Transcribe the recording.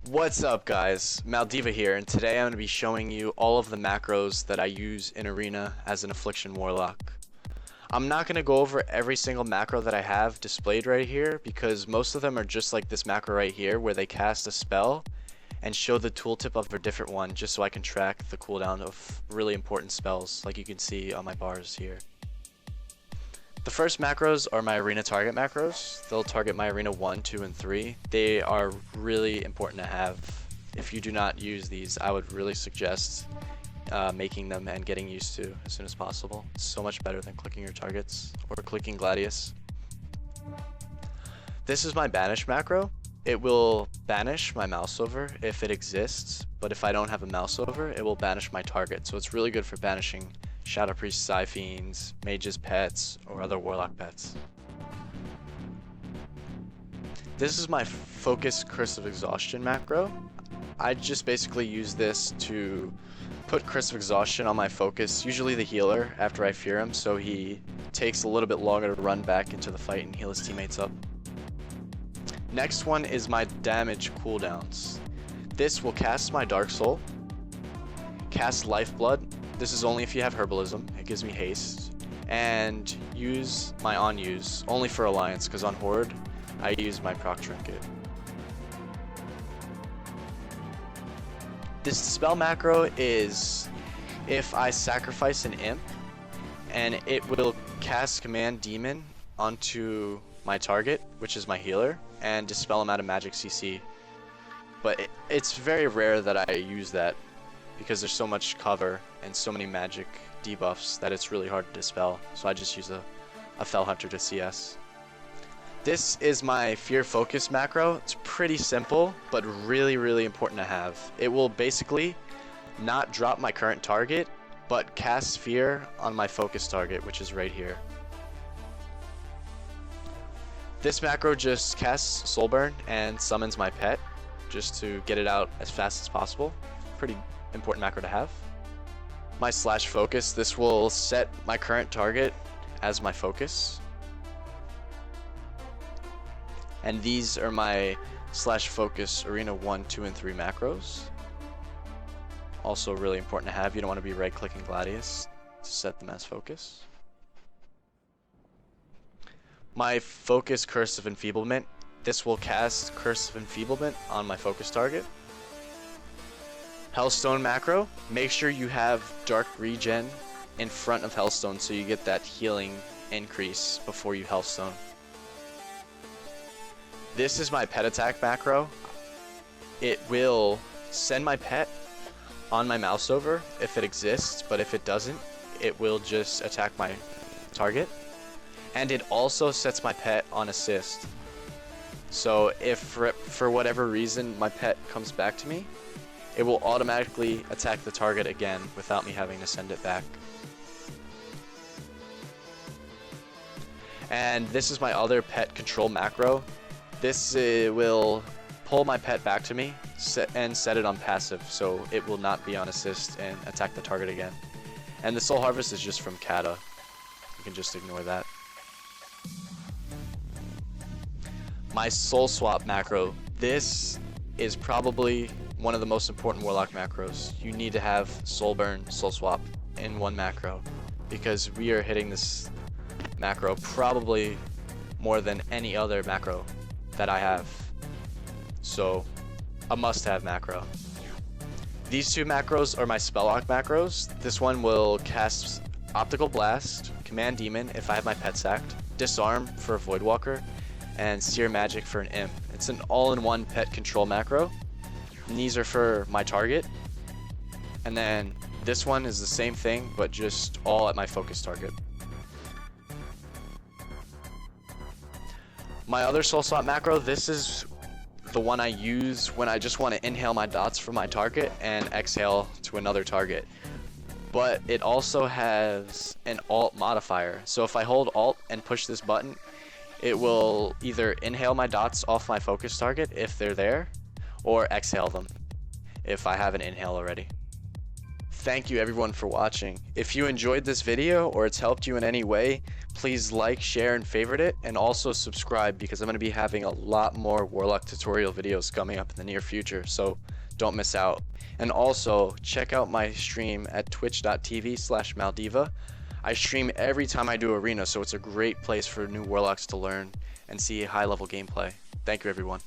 What's up guys, Maldiva here, and today I'm going to be showing you all of the macros that I use in Arena as an Affliction Warlock. I'm not going to go over every single macro that I have displayed right here because most of them are just like this macro right here where they cast a spell and show the tooltip of a different one just so I can track the cooldown of really important spells like you can see on my bars here. The first macros are my arena target macros. They'll target my arena 1, 2, and 3. They are really important to have. If you do not use these, I would really suggest making them and getting used to as soon as possible. It's so much better than clicking your targets or clicking Gladius. This is my banish macro. It will banish my mouse over if it exists, but if I don't have a mouse over, it will banish my target. So it's really good for banishing Shadow Priest, Psyfiends, Mages pets, or other Warlock pets. This is my Focus Curse of Exhaustion macro. I just basically use this to put Curse of Exhaustion on my focus, usually the healer, after I fear him, so he takes a little bit longer to run back into the fight and heal his teammates up. Next one is my damage cooldowns. This will cast my Dark Soul, cast Lifeblood. This is only if you have Herbalism, it gives me haste, and use my on-use, only for Alliance, because on Horde, I use my proc trinket. This spell macro is if I sacrifice an imp, and it will cast Command Demon onto my target, which is my healer, and dispel him out of magic CC. But it's very rare that I use that, because there's so much cover and so many magic debuffs that it's really hard to dispel, so I just use a Fell Hunter to CS. This is my Fear Focus macro. It's pretty simple, but really important to have. It will basically not drop my current target, but cast Fear on my focus target, which is right here. This macro just casts Soulburn and summons my pet, just to get it out as fast as possible. Pretty important macro to have. My slash focus, this will set my current target as my focus. And these are my slash focus arena 1, 2, and 3 macros. Also really important to have. You don't want to be right clicking Gladius to set them as focus. My focus Curse of Enfeeblement, this will cast Curse of Enfeeblement on my focus target. Hellstone macro, make sure you have Dark Regen in front of Hellstone so you get that healing increase before you Hellstone. This is my pet attack macro. It will send my pet on my mouse over if it exists, but if it doesn't, it will just attack my target. And it also sets my pet on assist. So if for whatever reason my pet comes back to me, it will automatically attack the target again without me having to send it back. And this is my other pet control macro. This will pull my pet back to me and set it on passive, so it will not be on assist and attack the target again. And the Soul Harvest is just from Kata. You can just ignore that. My Soul Swap macro. This is probably one of the most important Warlock macros. You need to have Soul Burn, Soul Swap in one macro, because we are hitting this macro probably more than any other macro that I have. So, a must-have macro. These two macros are my Spelllock macros. This one will cast Optical Blast, Command Demon if I have my pet sacked, Disarm for a Voidwalker, and Seer Magic for an Imp. It's an all-in-one pet control macro. And these are for my target. And then this one is the same thing, but just all at my focus target. My other Soul Swap macro, this is the one I use when I just want to inhale my dots from my target and exhale to another target. But it also has an alt modifier. So if I hold alt and push this button, it will either inhale my dots off my focus target if they're there, or exhale them if I have an inhale already. thank you everyone for watching. If you enjoyed this video or it's helped you in any way, please like, share, and favorite it, and also subscribe because I'm going to be having a lot more Warlock tutorial videos coming up in the near future, so don't miss out. And also, check out my stream at twitch.tv/Maldiva. I stream every time I do Arena, so it's a great place for new Warlocks to learn and see high-level gameplay. Thank you, everyone.